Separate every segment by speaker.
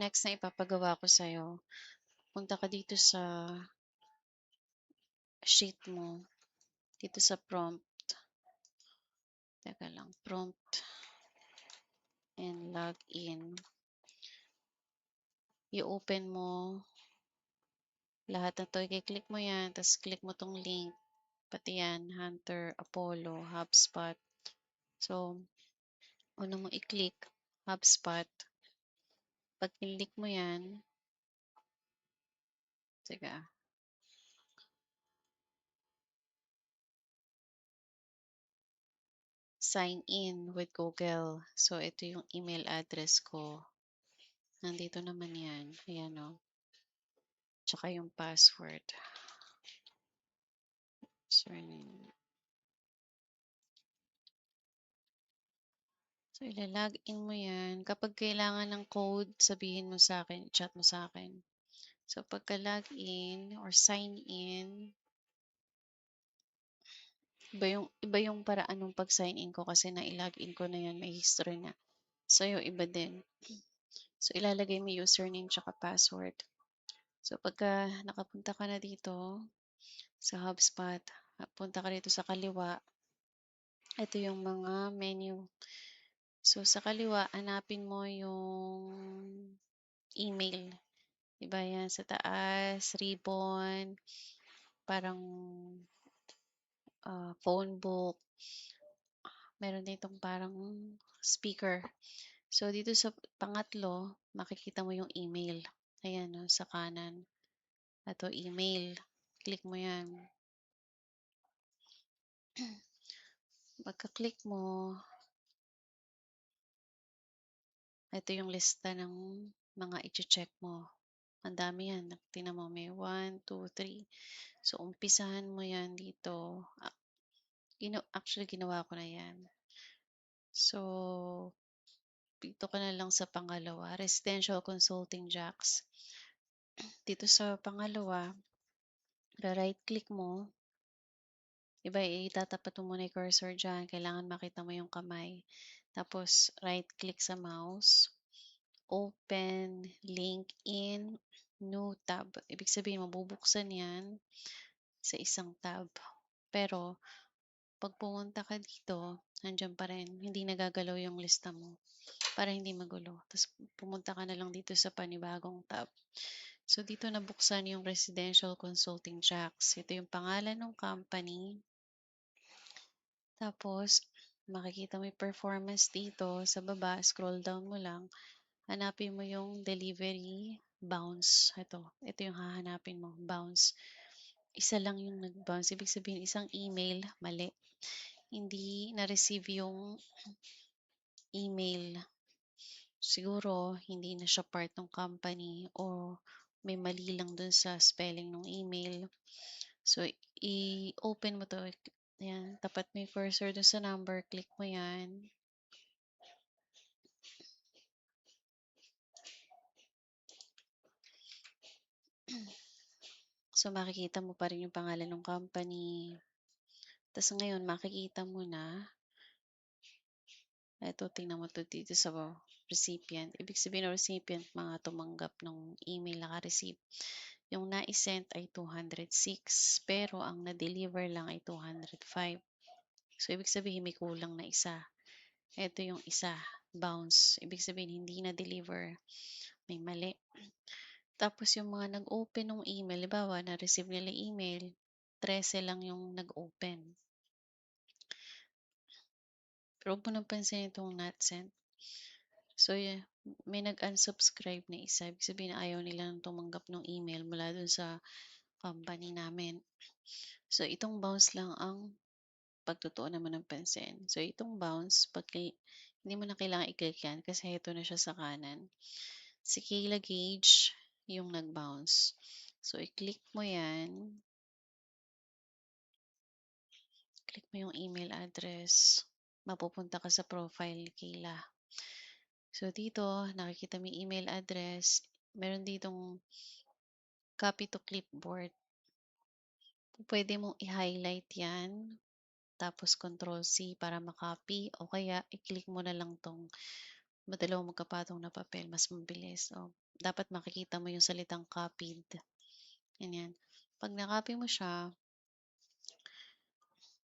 Speaker 1: next na ipapagawa ko sa'yo, punta ka dito sa sheet mo, dito sa prompt. Teka lang, prompt and log in. I-open mo lahat na to. I-click mo yan, tapos click mo tong link. Pati yan, Hunter, Apollo, HubSpot. So, una mo i-click, HubSpot. Pag click mo yan, teka, sign in with Google. So, ito yung email address ko. Nandito naman yan. Ayan o. Tsaka yung password. Surname. So, ilalog in mo yan. Kapag kailangan ng code, sabihin mo sa akin, chat mo sa akin. So, pagka-log in or sign in, iba yung paraan ng pag-sign in ko kasi na-log in ko na yan, may history na. Sa'yo, iba din. So, ilalagay mo username tsaka password. So, pagka nakapunta ka na dito sa HubSpot, punta ka dito sa kaliwa. Ito yung mga menu. So, sa kaliwa, hanapin mo yung email. Diba yan sa taas, ribbon, parang phone book. Meron ditong parang speaker. So, dito sa pangatlo, makikita mo yung email. Ayan, no, sa kanan. Ito, email. Click mo yan. Pagka-click mo, ito yung lista ng mga i-check mo. Ang dami yan. Tingnan mo, may 1, 2, 3. So, umpisahan mo yan dito. Actually, ginawa ko na yan. So, dito ka na lang sa pangalawa, Residential Consulting Jacks. Dito sa pangalawa, right click mo. Diba, itatapat mo muna yung cursor dyan. Kailangan makita mo yung kamay. Tapos, right click sa mouse. Open, link in, new tab. Ibig sabihin, mabubuksan yan sa isang tab. Pero, pag pumunta ka dito, nandiyan pa rin. Hindi nagagalaw yung lista mo para hindi magulo. Tapos, pumunta ka na lang dito sa panibagong tab. So, dito nabuksan yung Residential Consulting Jacks. Ito yung pangalan ng company. Tapos, makikita mo yung performance dito sa baba. Scroll down mo lang. Hanapin mo yung delivery bounce. Ito yung hahanapin mo. Bounce. Isa lang yung nag-bounce. Ibig sabihin, isang email, mali. Hindi na-receive yung email. Siguro, hindi na siya part ng company o may mali lang dun sa spelling ng email. So, i-open mo to. Ayan, tapat mo yung cursor dun sa number. Click mo yan. So, makikita mo pa rin yung pangalan ng company. Tapos ngayon, makikita mo na, ito, tingnan mo to dito sa recipient. Ibig sabihin ng recipient, mga tumanggap ng email naka-receive. Yung na-send ay 206, pero ang na-deliver lang ay 205. So, ibig sabihin may kulang na isa. Ito yung isa, bounce. Ibig sabihin hindi na-deliver, may mali. Tapos yung mga nag-open ng email, halimbawa na-receive nila email, 13 lang yung nag-open. Pero huwag mo nang pansinin itong not sent. So, yeah, may nag-unsubscribe na isa. Ibig sabihin na ayaw nila nang tumanggap ng email mula dun sa company namin. So, itong bounce lang ang pagtutuon naman ng pansin. So, itong bounce, hindi mo na kailangan i-click yan kasi ito na siya sa kanan. Si Kayla Gage, yung nag-bounce. So, i-click mo yan. Click mo yung email address. Mapupunta ka sa profile ni Kayla. So, dito, nakikita mo yung email address. Meron ditong copy to clipboard. Pwede mong i-highlight yan. Tapos, Control-C para makopy. O kaya, i-click mo na lang tong madalawang magkapatong na papel. Mas mabilis. O, dapat makikita mo yung salitang copied. Ganyan. 'Pag na-copy mo siya,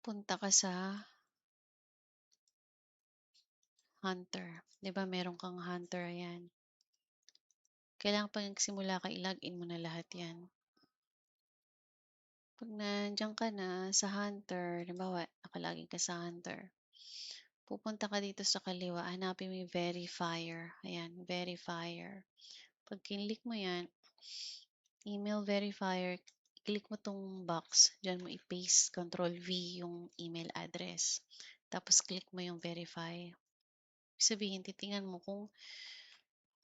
Speaker 1: punta ka sa Hunter. 'Di ba meron kang Hunter, ayan. Kailangan 'pag nagsimula ka, i-login mo na lahat 'yan. 'Pag nandiyan ka na sa Hunter, halimbawa naka-login ka sa Hunter, pupunta ka dito sa kaliwa, hanapin mo yung verifier, ayan, verifier. 'Pag kinlik mo 'yan, email verifier, click mo 'tong box, diyan mo i-paste, control V yung email address. Tapos click mo yung verify. Ibig sabihin, titingnan mo kung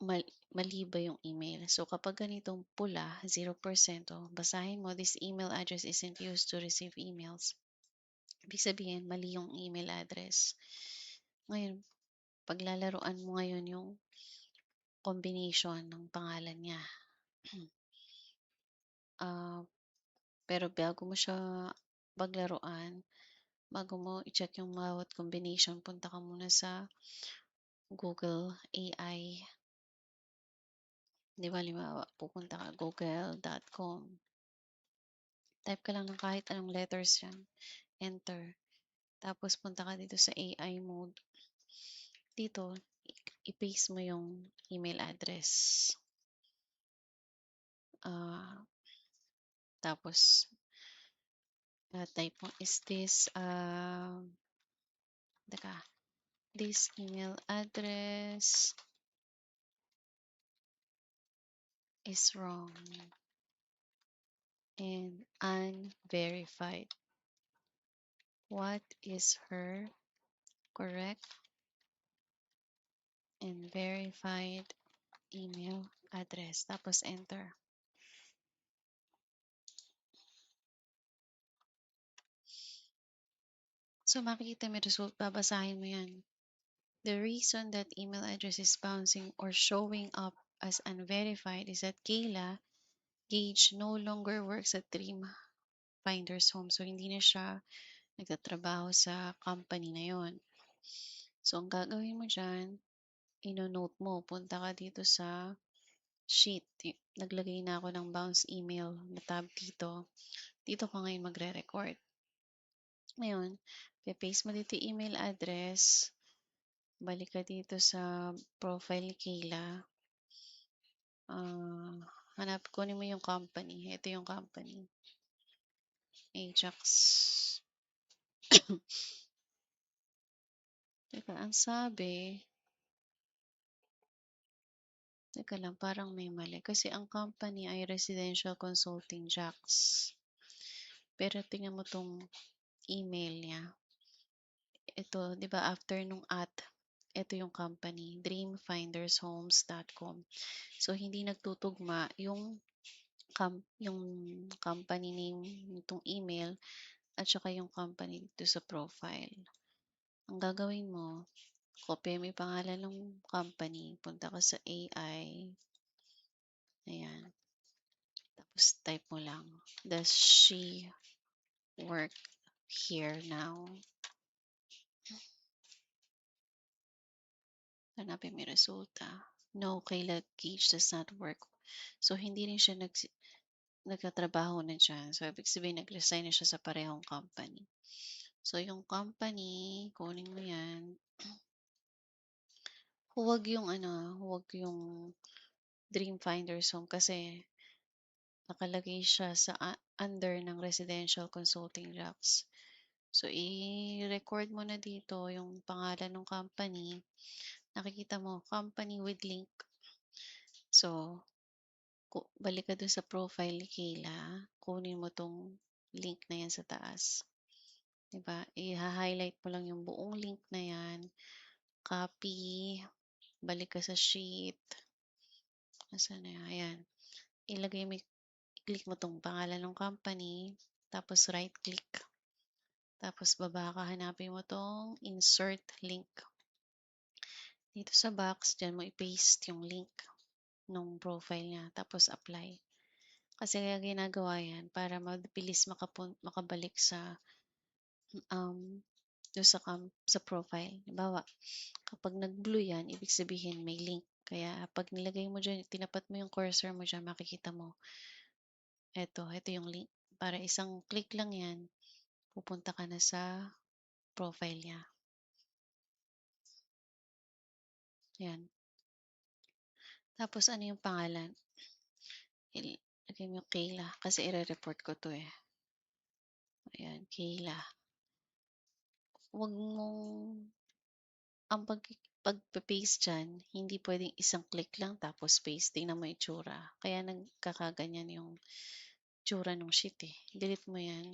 Speaker 1: mali ba yung email. So, kapag ganitong pula, 0%, basahin mo, this email address isn't used to receive emails. Ibig sabihin, mali yung email address. Ngayon, paglalaruan mo ngayon yung combination ng pangalan niya. Ah, pero bago mo siya paglaruan, bago mo i-check yung bawat combination, punta ka muna sa Google AI. Di ba, halimbawa, pupunta ka google.com. Type ka lang ng kahit anong letters yan. Enter. Tapos punta ka dito sa AI mode. Dito, i-paste mo yung email address. Tapos, type mo, is this, teka, this email address is wrong and unverified. What is her correct and verified email address? Tapos enter. So, makikita mo yung result, babasahin mo yan. The reason that email address is bouncing or showing up as unverified is that Kayla Gage no longer works at Dream Finders Home. So, hindi na siya nagtatrabaho sa company na yon. So, ang gagawin mo dyan, ino-note mo, punta ka dito sa sheet. Naglagay na ako ng bounce email na tab dito. Dito ka ngayon magre-record. Ngayon, paste mo dito yung email address. Balik ka dito sa profile ni Kayla. Kunin mo yung company. Ito yung company. Ajax. Teka, ang sabi, teka lang, parang may mali. Kasi ang company ay Residential Consulting Jacks. Pero tingnan mo tong email niya. Ito, di ba, after nung ito yung company, dreamfindershomes.com. So, hindi nagtutugma yung company name nitong email at saka yung company dito sa profile. Ang gagawin mo, copy mo yung pangalan ng company, punta ka sa AI, ayan, tapos type mo lang, does she work here now? Hanapin mo yung resulta. No, Kayla Gage does not work. So, hindi rin siya nagtatrabaho na dyan. So, ibig sabihin, nag-resign na siya sa parehong company. So, yung company, kunin mo yan. Huwag yung Dream Finders Home kasi nakalagay siya sa under ng Residential Consulting Jobs. So, i-record mo na dito yung pangalan ng company. Nakikita mo, company with link. So, balik ka dun sa profile ni Kayla, kunin mo tong link na yan sa taas. Diba? I-highlight mo lang yung buong link na yan. Copy. Balik ka sa sheet. Nasaan na yan? Ayan. I-click mo tong pangalan ng company. Tapos right click. Tapos baba ka, hanapin mo tong insert link. Dito sa box, dyan mo i-paste yung link nung profile niya. Tapos apply. Kasi kaya ginagawa yan para mabilis makabalik sa doon sa profile. Halimbawa, kapag nag-blue yan, ibig sabihin may link Kaya 'pag nilagay mo diyan, tinapat mo yung cursor mo diyan, makikita mo, eto yung link. Para isang click lang 'yan, pupunta ka na sa profile niya, 'yan. Tapos ano yung pangalan, ilagay mo Kayla kasi ire-report ko 'to, eh. Ayan, Kayla. Huwag mong ang pagpe-paste diyan, hindi puwedeng isang click lang tapos paste, tingnan mo itsura. Kaya nagkakaganyan yung itsura nung sheet, eh. Delete mo 'yan.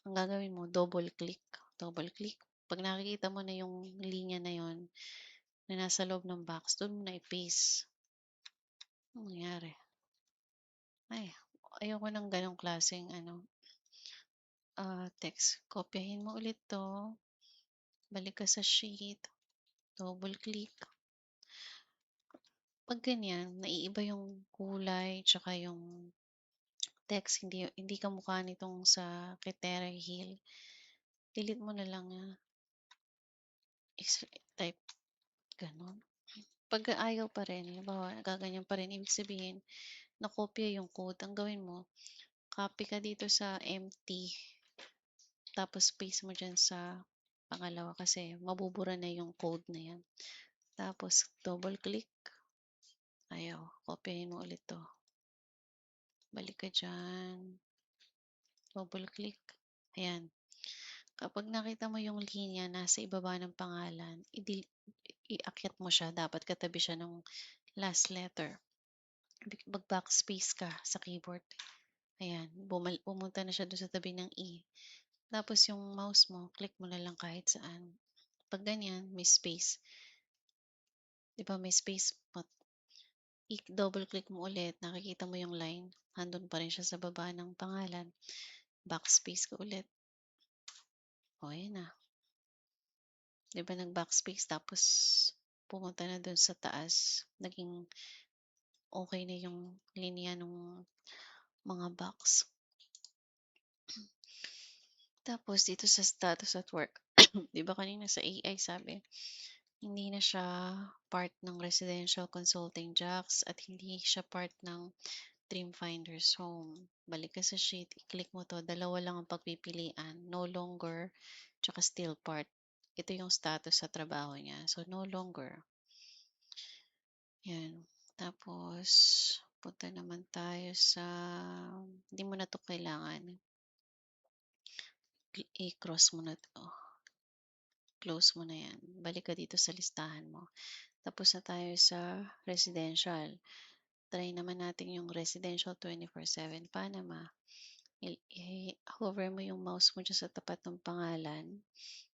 Speaker 1: Ang gagawin mo, double click. 'Pag nakikita mo na yung linya na yun na nasa loob ng box, dun mo na i-paste. Anong nangyari? Ay, ayoko ng gano'ng klaseng ano, text. Kopyahin mo ulit 'to, balik ka sa sheet, double click. 'Pag ganyan, naiiba yung kulay tsaka yung text, hindi kamukha nitong sa kay Terry Hill, delete mo na lang, type gano'n. 'Pag ayaw pa rin, halimbawa nagaganyan pa rin, ibig sabihin nakopya yung code. Ang gawin mo, copy ka dito sa empty, tapos paste mo diyan sa pangalawa kasi mabubura na yung code na 'yan. Tapos double click, ayaw, kopyahin mo ulit 'to, balik ka diyan, double click, ayan. Kapag nakita mo yung linya nasa ibaba ng pangalan, iakyat mo siya, dapat katabi siya ng last letter. Mag-backspace ka sa keyboard. Ayan, pumunta na siya do'n sa tabi ng E. Tapos yung mouse mo, click mo na lang kahit saan. 'Pag ganyan, may space. 'Di ba may space, i-double click mo ulit, nakikita mo yung line, nandun pa rin siya sa baba ng pangalan, backspace ka ulit. O ayan na, 'di ba nag-backspace tapos pumunta na dun sa taas, naging okey na yung linya nung mga box. Tapos dito sa status at work, 'di ba kanina sa AI sabi, hindi na siya part ng residential consulting jacks at hindi siya part ng Dream Finders Home. Balik ka sa sheet, i-click mo 'to, dalawa lang ang pagpipilian, no longer tsaka still part. Ito yung status sa trabaho niya. So, no longer. Yan. Tapos, punta naman tayo sa, hindi mo na 'to kailangan. I-cross mo na 'to. Close mo na yan. Balik ka dito sa listahan mo. Tapos na tayo sa residential. Try naman natin yung residential 24/7 Panama. I-hover mo yung mouse mo dyan sa tapat ng pangalan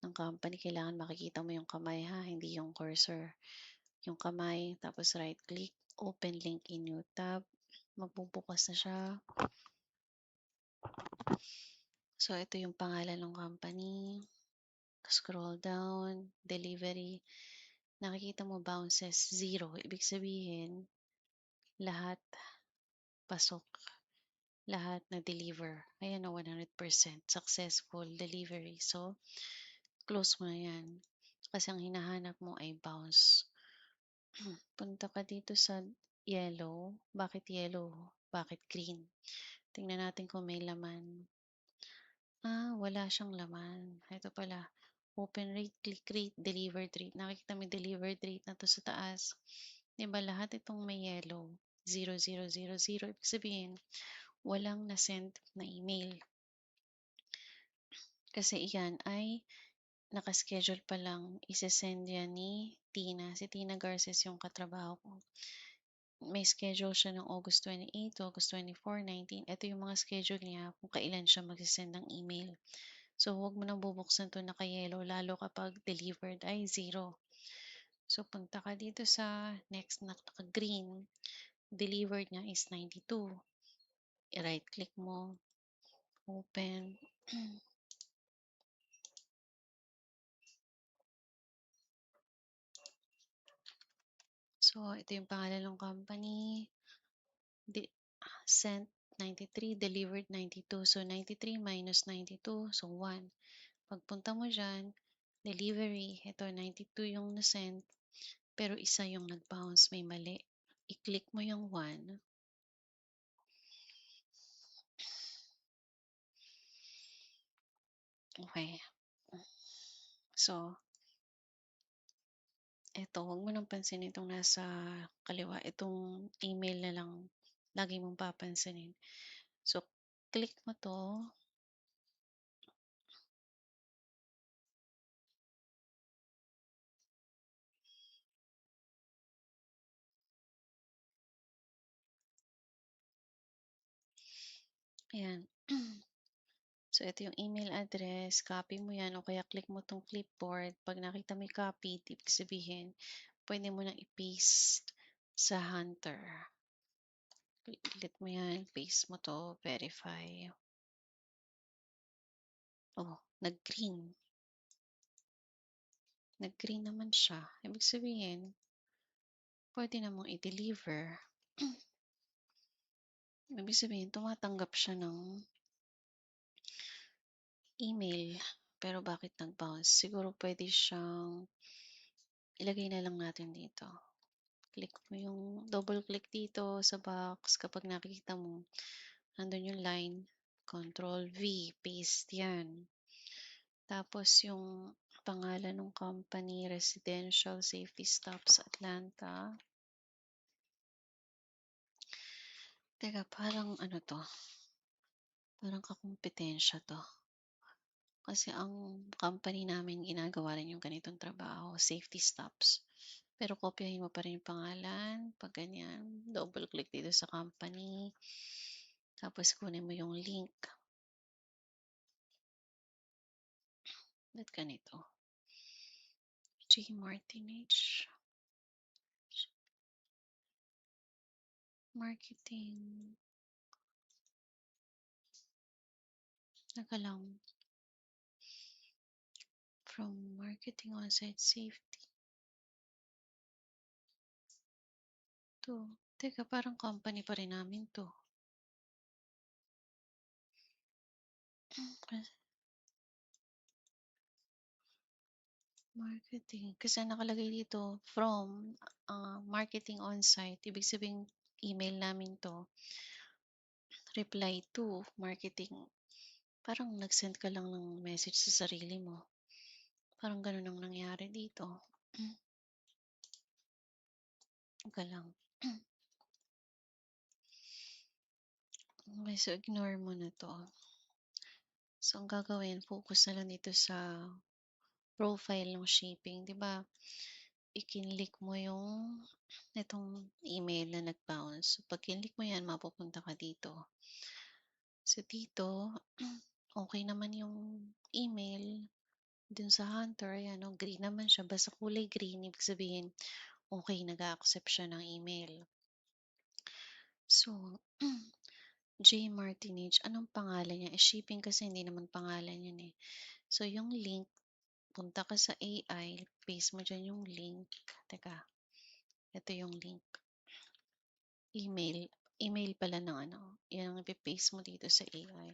Speaker 1: ng company. Kailangan makikita mo yung kamay ha, hindi yung cursor. Yung kamay, tapos right click, open link in new tab. Magbubukas na siya. So, ito yung pangalan ng company. Scroll down, delivery. Nakikita mo bounces, 0. Ibig sabihin, lahat pasok, lahat na-deliver. Ayan o, 100% successful delivery. So, close mo na yan. Kasi ang hinahanap mo ay bounce. Punta ka dito sa yellow. Bakit yellow? Bakit green? Tingnan natin kung may laman. Wala siyang laman. Ito pala. Open rate, click rate, delivered rate. Nakikita mo yung delivered rate na to sa taas. Diba lahat itong may yellow? 0000. Ibig sabihin, walang na-send na email. Kasi iyan ay nakaschedule pa lang. Isesend yan ni Tina. Si Tina Garces yung katrabaho ko. May schedule siya ng August 28, August 24, 19. Ito yung mga schedule niya kung kailan siya magsisend ng email. So, huwag mo nang bubuksan to naka-yellow, lalo kapag delivered ay 0. So, punta ka dito sa next na naka-green. Delivered niya is 92. I-right click mo, open. So, ito yung pangalan ng company. Sent 93, delivered 92. So, 93 minus 92, so 1. Pagpunta mo dyan, delivery, ito 92 yung na-send. pero isa yung nag-bounce, may mali. I-click mo yung 1. Okay. So, eto, huwag mo ng pansinin itong nasa kaliwa. Itong email na lang lagi mong papansinin. So, click mo 'to. Ayan. So, ito yung email address, copy mo 'yan o kaya click mo 'tong clipboard. 'Pag nakita mo yung copied, ibig sabihin puwede mo ng i-paste sa Hunter. Click mo 'yan, paste mo 'to, verify. Oh, nag-green. Nag-green naman siya. Ibig sabihin puwede na mong i-deliver. Ibig sabihin tumatanggap siya ng email, pero bakit nag-bounce? Siguro puwede siyang ilagay na lang natin dito. Click mo yung double click dito sa box kapag nakikita mo nandun yung line, control V, paste 'yan. Tapos yung pangalan ng company, Residential Safety Stops Atlanta. Teka, parang ano 'to, parang kakumpitensya 'to. Kasi ang company namin ginagawa rin yung ganitong trabaho, safety stops. Pero kopyahin mo pa rin yung pangalan, 'pag ganyan, double click dito sa company, tapos kunin mo yung link. Ba't ganito? J. Martinez, marketing, teka lang, from marketing on-site safety to, teka parang company pa rin namin 'to. Marketing, kasi ang nakalagay dito from, marketing on-site, ibig sabihin email namin 'to, reply to marketing. Parang nag-send ka lang ng message sa sarili mo, parang gano'n ang nangyari dito. Teka lang. Okey, so ignore mo na 'to. So ang gagawin, focus na lang dito sa profile ng shipping, 'di ba, ikinlik mo yung itong email na nag-bounce. So 'pag kinlik mo 'yan, mapupunta ka dito. So dito, okey naman yung email dun sa Hunter, ayan oh, green naman siya, basta kulay green ibig sabihin okey, nag-a-accept siya ng email. So, J. Martinez, anong pangalan niya? Eh, shipping kasi hindi naman pangalan 'yan, eh. So yung link, punta ka sa AI, paste mo diyan yung link. Teka, ito yung link. Email, email pala ng ano, 'yan ang ipe-paste mo dito sa AI.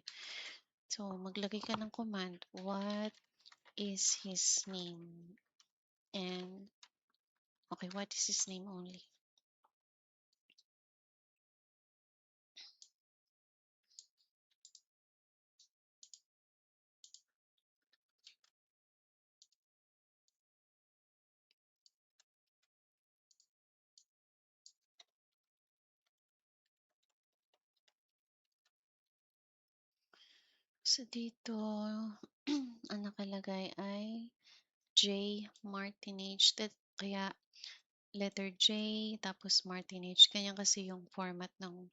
Speaker 1: So maglagay ka ng command, "What is his name?" And okay, what is his name only. So dito, ang nakalagay ay J. Martinez, kaya letter J, tapos Martinez. Ganyan kasi yung format ng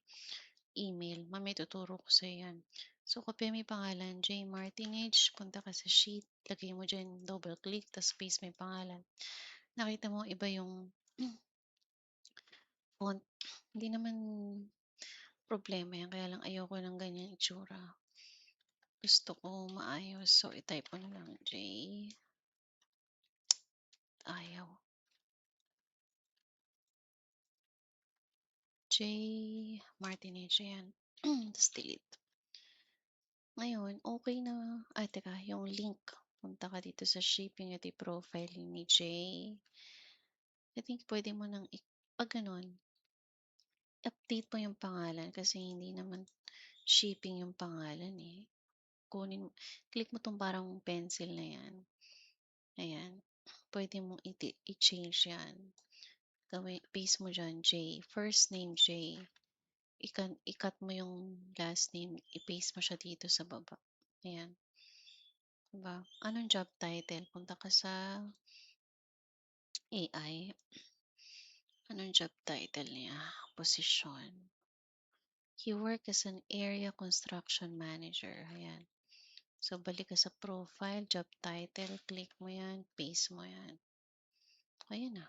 Speaker 1: email. Mamaya tuturo ko sa yan. So, kopya mo yung pangalan, J. Martinez, punta ka sa sheet, lagay mo dyan, double click, tapos paste mo yung pangalan. Nakita mo, iba yung font. Hindi naman problema yan, kaya lang ayoko ng ganyan itsura. Gusto ko maayos. So, itype mo na lang J. Ayaw. J. Martinez. Ayan. Tapos delete. Ngayon, okay na. Ay, teka, yung link. Punta ka dito sa shipping at profile ni J. I think puwede mo ng 'pag gano'n, update mo yung pangalan kasi hindi naman shipping yung pangalan, eh. Kunin click mo 'tong parang pencil na 'yan, ayan. Puwede mong i-change 'yan. Paste mo diyan J, first name J, i-cut mo yung last name, i-paste mo siya dito sa baba, ayan. 'Di ba? Anong job title? Punta ka sa AI. Anong job title niya? Posisyon. He work as an area construction manager. Ayan. So, balik ka sa profile, job title, click mo yan, paste mo yan. Ayan na.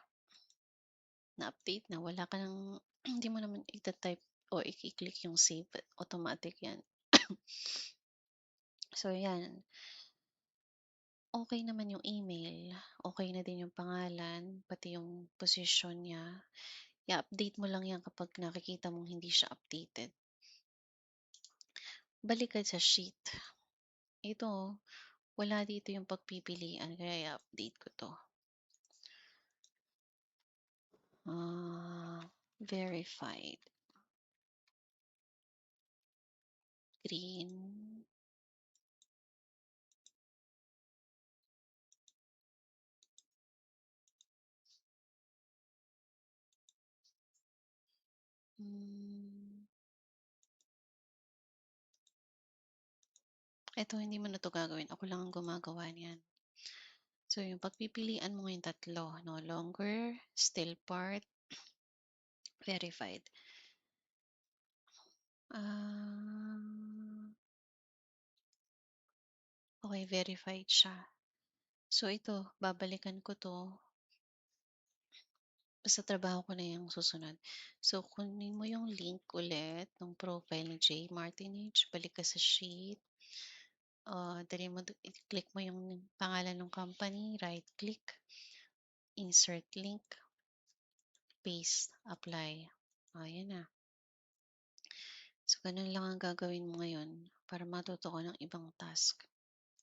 Speaker 1: Na-update na. Wala ka nang, hindi mo naman ita-type o i-click yung save. Automatic yan. So, yan. Okay naman yung email. Okay na din yung pangalan, pati yung posisyon niya. I-update mo lang yan kapag nakikita mong hindi siya updated. Balik ka sa sheet. Ito, wala dito yung pagpipilian kaya i-update ko 'to. Verified. Green. Hmm. Ito hindi mo na 'to gagawin, ako lang ang gumagawa niyan. So, yung pagpipilian mo yung tatlo, no longer, still part, verified. Ah, okay, verified siya. So, ito babalikan ko 'to, basta trabaho ko na yung susunod. So, kunin mo yung link ulit ng profile ni Jay Martinage, balik ka sa sheet. Dali mo i-click mo yung pangalan ng company, right click, insert link, paste, apply. Ayan na. So, ganun lang ang gagawin mo ngayon para matuto ka ng ibang task.